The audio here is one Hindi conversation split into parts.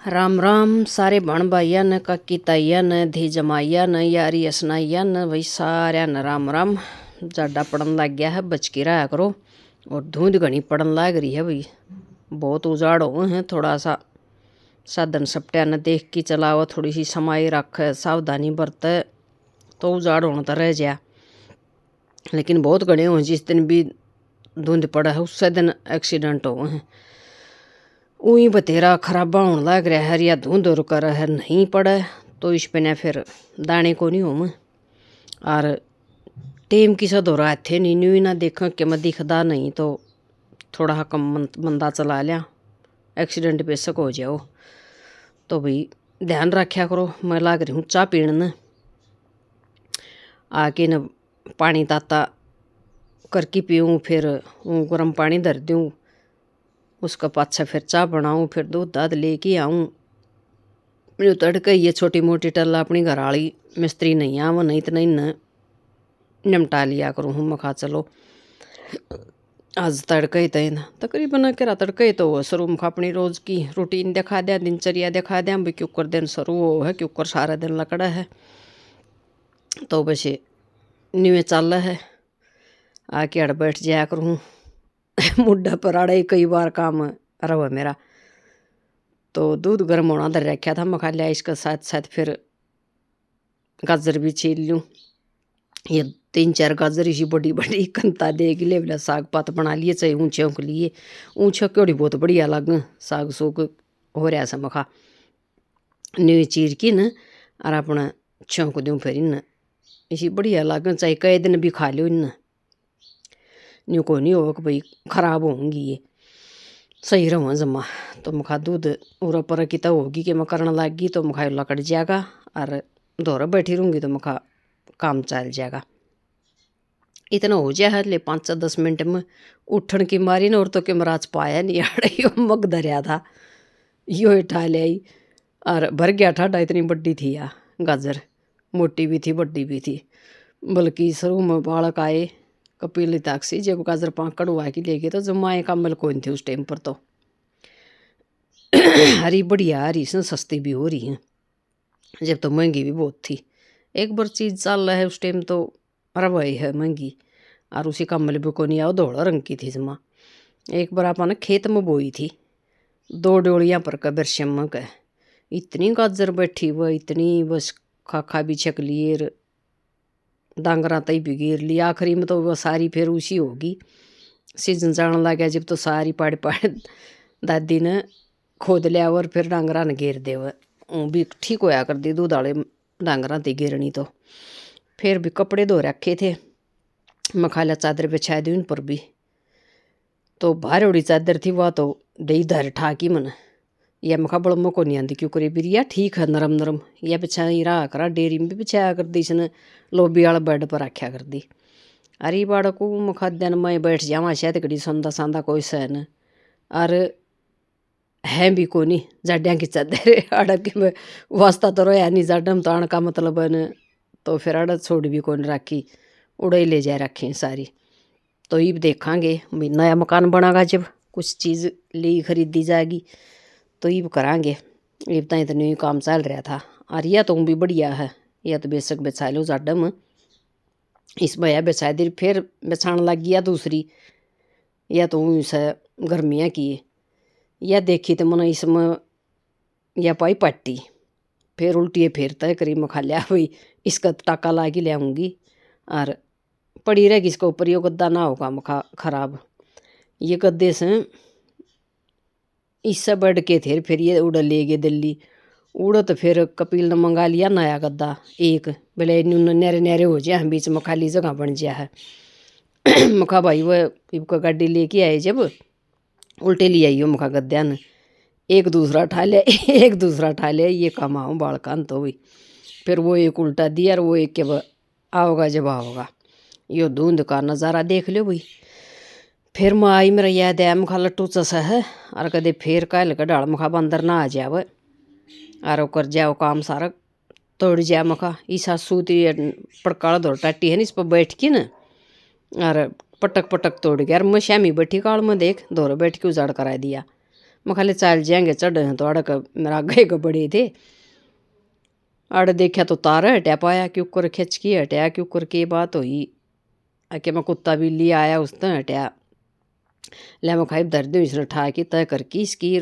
राम राम सारे बण भाइया न काकी ताइया न धी जमाइया न यारी असनाइया न भाई सारे न राम राम। जाडा पड़न लग गया है, बच के रहा करो। और धुंध घनी पड़न लग रही है भाई, बहुत उजाड़ हो है। थोड़ा सा साधन सपटिया न देख के चलाओ, थोड़ी सी समाई रख, सावधानी बरत, तो उजाड़ होना तो रह जा। लेकिन बहुत घने हो, जिस दिन भी धुंध पड़ा है उससे दिन एक्सीडेंट हो हैं। ऊई बतेरा खराबा होने लग रहा है, या धुंध और कर है नहीं पड़े तो इस पे न फिर दाने को नहीं हो। और टेम की सा दौरा थे नहीं न्यू ना देखा कि मैं दिखदा नहीं तो थोड़ा कम मंदा चला लिया, एक्सीडेंट बेशक हो जाओ। तो भाई ध्यान रखा करो। मैं लाग रही हूँ चाह पीण न, आके न पानी ताता करके पीऊँ, फिर गर्म पानी धर दूँ, उसका पाछा फिर चाह बनाऊँ, फिर दूध दाद लेके आऊँ। मेरे तड़के ये छोटी मोटी टल्ला अपनी घर वाली मिस्त्री नहीं आव, नहीं तो नहीं न निमटा लिया करूँ हूँ। मखा चलो आज तड़के ही तय तकरीबन करा तड़के ही तो शुरू में अपनी रोज़ की रूटीन दिखा दिया, दिनचर्या दिखा दिया भाई, क्यों कर दिन शुरू हो है, क्यों कर सारा दिन लकड़ा है। तो बस न्यूए चल है, आके अड़ बैठ जाया करूँ। मुड्ढा पर आड़े कई बार काम रहा मेरा। तो दूध गर्म होना धर रखा था, मैं खा लिया। इसके साथ साथ फिर गाजर भी छील लूँ। ये 3-4 गाजर इसी बड़ी बड़ी कंता देख ले, बोला साग पात बना लिए, चाहे ऊँचे के लिए ऊँचे क्योड़ी बहुत बढ़िया लग साग सूग हो रहा सा। मखा न्यू चीर की न और अपना छौंक दूँ, फिर इन इसी बढ़िया लग, चाहे कई दिन भी खा लो इन न्यू को नहीं हो कि भाई खराब होंगी, ये सही रहो जमा। तो मखा दूध उरा पर की तो होगी कि मैं करने लग गई, तो मखा लकड़ जाएगा और दोहरा बैठी रहूँगी तो मखा काम चल जाएगा। इतना हो जाए है ले 5-10 मिनट में उठन की मारी न, और तो कि मराज पाया नहीं आड़े यो मग धरिया था, यो उठा ले आई और भर गया ठाडा। इतनी बड्डी थी या गाजर, मोटी भी थी बड्डी भी थी। बल्कि शुरू में बालक आए कपिल ताक्सी जब गाजर पाँक कड़वा के ले गए, तो जमाए कमल कौन थी उस टाइम पर। तो हरी बढ़िया हरी सन सस्ती भी हो रही हैं, जब तो महंगी भी बहुत थी। एक बार चीज़ चल रहा है उस टाइम तो रवाई है महंगी, और उसी कमल भी को नहीं आओ, धोड़ा रंग की थी जमा। एक बार आपने खेत में बोई थी 2 डोलियाँ पर का बरसम का, इतनी गाजर बैठी वह इतनी, बस खा खा भी छक लिए, डांगरा तई भी गिर ली। आखिरी में तो वह सारी फिर उसी होगी, सीजन जाने लग गया जब तो सारी पाड़ पाड़ दादी ने खोद लिया और फिर डांगरा ने घेर दे। वह भी ठीक होया कर दी दूध वाले डांगरा थी गिरनी। तो फिर भी कपड़े धो रखे थे, मखाला चादर बिछा दी उन पर भी। तो भारी उड़ी चादर थी वह, तो दही धर ठाकी मन, या मखा बड़ मको नहीं आती क्यों करे बिरिया, ठीक है नरम नरम, या बिछाई रहा करा। डेरी में भी बिछाया कर दी इसने, लोबी वाला बेड पर रखा कर दी। अरे बाड़ को मखा दिन मैं बैठ जावा शायद कड़ी संदा सांदा कोई सहन, और है भी को नहीं जाड्या की चादर अड़क के वास्ता तो रोया नहीं जाडम तो आने का मतलब है न। तो फिर अड़द छोड़ भी कौन राखी, उड़े ले जाए रखें सारी। तो ये देखांगे नया मकान बनागा, जब कुछ चीज़ ली खरीदी जाएगी तो ये करांगे। ये बताएं तो नहीं काम चल रहा था। और यह तो भी बढ़िया है, यह तो बेशक बिछा लो जाडम, इस भैया बिछा दी फिर बिछाने लग गया दूसरी। यह तो से गर्मियाँ की, यह देखी तो मन इसमें यह पाई पट्टी, फिर उल्टी फिर तय करी मखा लिया भाई इसका टाका ला के ले आऊँगी, और पड़ी रहेगी इसके ऊपर। ये गद्दा ना होगा मखा खराब, ये गद्दे से इससे बढ़ के थे। फिर ये उड़ ले गए दिल्ली, उड़ो तो फिर कपिल ने मंगा लिया नया गद्दा एक, बोले न्यारे न्यारे हो जाए, हम बीच में खाली जगह बन जाए है। मखा भाई वह इबका गाड़ी लेके आए, जब उल्टे ले आई हो मखा गद्दा ने, एक दूसरा ठा लिया एक दूसरा ठा लिया, ये कमाऊँ बालकान तो हुई। फिर वो एक उल्टा दिया और वो एक के आओगा जब आओगा। यो धुंध का नज़ारा देख लो भाई। फिर मैं आई, मेरा याद आया मखा लट्टू चसा है, और कदे फिर कल का डाल मखा बंदर ना आ जावे, और कर जाओ काम सारा तोड़ जाए मखा। ईसा सूती पड़काल दौड़ टाटी है न, इस पर बैठ के न और पटक पटक तोड़ गया। और मैं श्यामी बैठी काल में देख दौड़ बैठ के उजाड़ करा दिया। मैं खाली चाल जाएंगे चढ़ तो अड़क मेरा गए के बड़े थे। अड़ देखा तो तार हटा पाया कि ऊपर खिंच के हटाया कि ऊपर की बात हुई आके मैं कुत्ता बिल्ली आया उस तरह हटाया ले मैं खाई दर्द इसने ठा के तय करके इसकी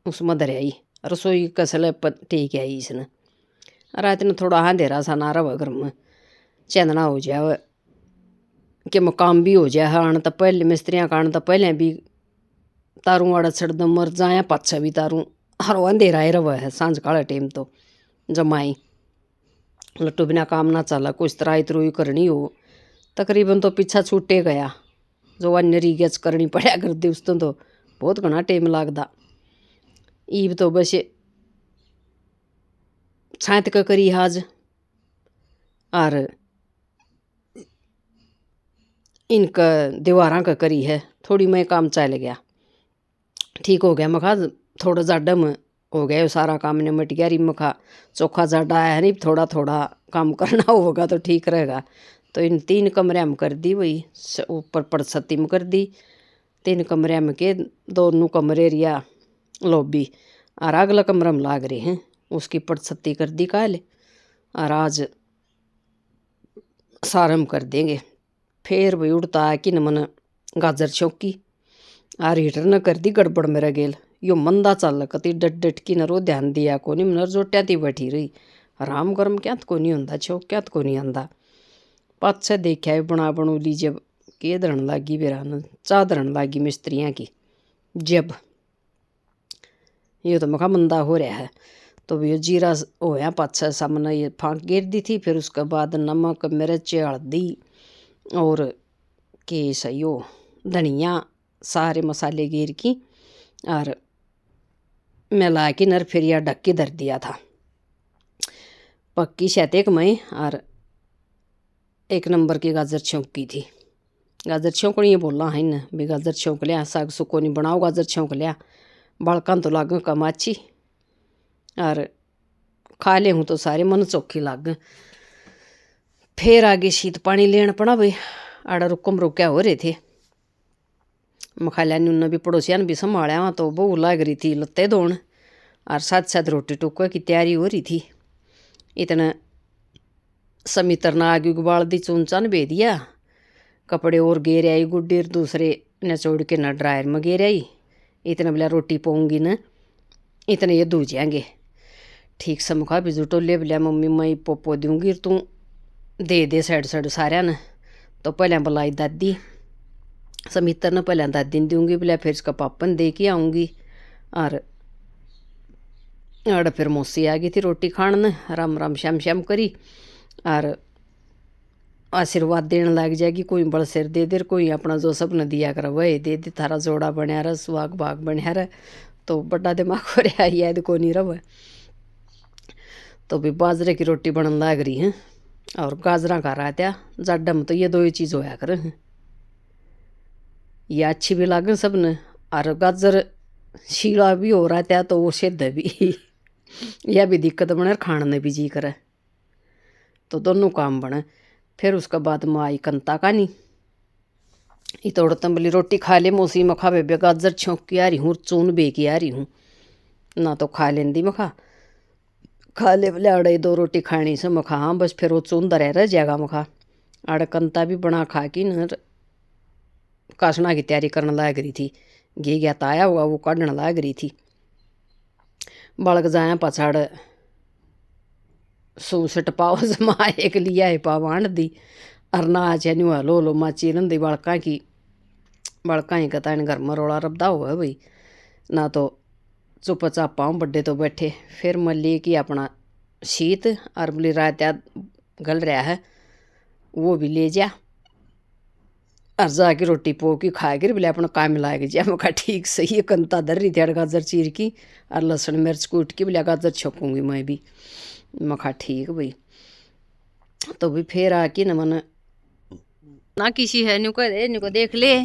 उसमें धर आई रसोई कसले ठीक आई इसने रात ने थोड़ा अंधेरा सा ना रहा घर में चंदना हो जाए कि मकाम भी हो जाए आने तो पहले मिस्त्रियाँ का आने तो पहले भी तारू अड़ छड़ मर जाए पाछा भी तारू हर अंधेरा ही रहा है सांझ काले टाइम तो जमाई लट्टू बिना काम ना चला कुछ तरह इतरू करनी हो तकरीबन तो पीछा छूटे गया जो अन्य रीगेच करनी पड़ा करती उस तो बहुत घना टाइम लगता ईब तो बस छात का करी आज और इनका दीवारा का करी है थोड़ी मैं काम चल गया ठीक हो गया मखा थोड़ा जाडम हो गया सारा काम ने मट गया री मखा चोखा जाडा है नहीं थोड़ा थोड़ा काम करना होगा तो ठीक रहेगा तो इन 3 कमरे में कर दी वही ऊपर पड़सती में कर दी 3 कमरे में के 2 कमरे रिया लॉबी और अगला कमरा में लाग रहे हैं उसकी पड़सती कर दी काले और आज सारा में कर देंगे फिर वही उड़ता है कि न मन गाजर चौकी और हीटर न कर दी गड़बड़ मेरा गेल यो मंदा चल कती डट डट की नरो ध्यान दिया को नहीं मन जोटिया थी बैठी रही आराम गर्म क्या को नहीं होंदा छो क्या को नहीं आंदा पाछे देखा बना बनूली जब के धरन लागी बेरान चाह धरन लागी मिस्त्रियाँ की जब ये तो मखा मंदा हो रहा है तो भी जीरा होया पाछे सामने ये फांक गिर दी थी फिर उसके बाद नमक मिर्च हल्दी और के सही हो धनिया सारे मसाले गिर की और मिला के नर फिर या ढक के धर दिया था पक्की शैतेक में और 1 नंबर की गाजर छौंकी थी गाजर छौंकनी बोला है न भी गाजर छौंक लिया साग सुको नहीं बनाओ गाजर छौंक लिया बालकान तो लाग कमाची और खा ले हूँ तो सारे मन चौखी लाग फिर आगे शीत पानी लेना पड़ा भाई आड़ा रुकम रुक्या हो रहे थे मखालिया ने उन्हें भी पड़ोसिया ने भी संभाला वहाँ तो बहू लाग रही थी लत्ते धोन और साथ साथ रोटी टुक्का की तैयारी हो रही थी इतना समित्र ने आगे उबाल दी चून बे दिया कपड़े और गेर आई गुड्डीर दूसरे ने छोड़ के न ड्रायर में गेर आई इतना बोला रोटी पाऊँगी न इतने ये धो जाएंगे ठीक से मुखा बिजू टोले बोलिया मम्मी मैं पोपो दूंगी तू दे साइड साइड सारे न तो पहले बुलाई दादी समित्र ने पहले दादी ने दूंगी बोलिया फिर इसका पापन दे के आऊँगी और फिर मौसी आ गई थी रोटी खान न राम राम श्याम श्याम करी और आशीर्वाद देने लग जाएगी कोई बड़ सिर दे दे कोई अपना जो सपना दिया कर वह दे दे थारा जोड़ा बनया रहा सुहाग भाग बनया रहा तो बड़ा दिमाग हो रहा है याद को नहीं रहा तो भी बाजरे की रोटी बनने लग रही है और गाजरा खा रहा था जाडा में तो ये 2 ही चीज़ होया कर ये अच्छी भी लागे सब न और गाजर शीला भी हो रहा था तो वो सिद्ध भी यह भी दिक्कत बने खाने भी जी करे तो दोनों काम बने फिर उसके बाद मैं आई कंता का नहीं इतोड़ तंबली रोटी खा ले मौसी मखा बेबे गाजर छौंक के आ रही हूँ चून बे के आ रही हूँ ना तो खा लेंदी मखा खा ले बोले अड़े 2 रोटी खानी से मखा हाँ बस फिर वो चून दर रह जाएगा मखा अड़ कंता भी बना खा की न कासना की तैयारी करने लग रही थी घी गया ताया हुआ वो काढ़ने लग रही थी बड़क जाया पछाड़ सूसट पाव जमा एक लिया है पाव आंड दी और ना चैनु लो लो माची रंदी बड़का की बड़का ही कहता इन घर में रोड़ा रबदा हुआ भाई ना तो चुप चाप पाऊँ बड्डे तो बैठे फिर मैं लेके अपना शीत और बोली रात गल रहा है वो भी ले जा और जाके रोटी पो की खा गिर बोले अपना काम लाएगी जा मैं कहा ठीक सही है कंता धर रही थी गाजर चीर की और लहसुन मिर्च कूट की बोले गाजर छकूँगी मैं भी मैं कहा ठीक भाई तो भी फिर आके न मन ना किसी है नुको देख ले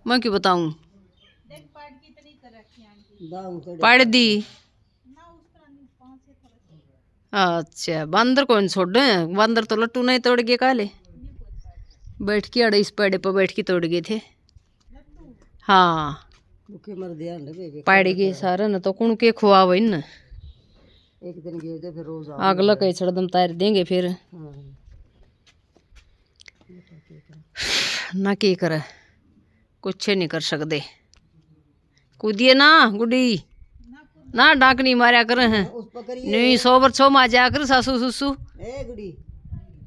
मैं क्यों बताऊँ पढ़ दी अच्छा बंदर कौन छोड़ बंदर तो लट्टू नहीं तोड़ गए काले बैठ के अड़े इस पेड़े पर बैठ के तोड़ गए थे हाँ पाड़ी के सारे न तो कुण के खुआव न एक दिन गए थे फिर रोज अगला कई छड़दम तार देंगे फिर ना की करे कुछ नहीं कर सकते। कूदिए ना गुडी ना डाक नहीं मारा कर नहीं 100 वर्षों में जा कर सासू सुसु ए गुडी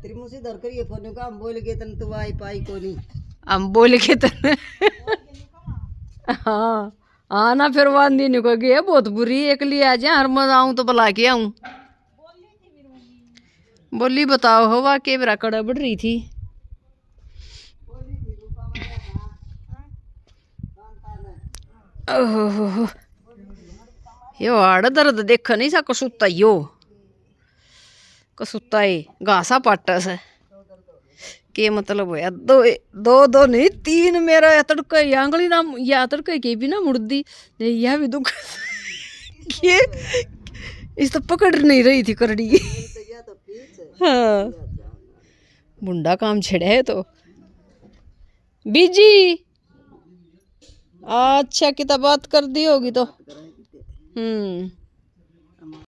तेरी मुझसे धर करिए फोन का हम बोल के तन तू आई पाई को नहीं हम बोल के तन हाँ हाँ ना फिर वांदी नहीं को गई बहुत बुरी एक लिए आ जाए हर मजा आऊं तो बुला के आऊं बोली बताओ हो वाह के मेरा कड़ा बढ़ रही थी ओहो यो हाड़ दर्द देख नहीं सा कसुता यो कसुता है घासा पाटा से के मतलब है दो दो दो नहीं 3 मेरा या तड़का आंगली ना या तड़का के भी ना मुर्दी यह भी दुख ये इस तो पकड़ नहीं रही थी करड़ी हाँ मुंडा काम छेड़ा है तो बीजी अच्छा कितना बात कर दी होगी तो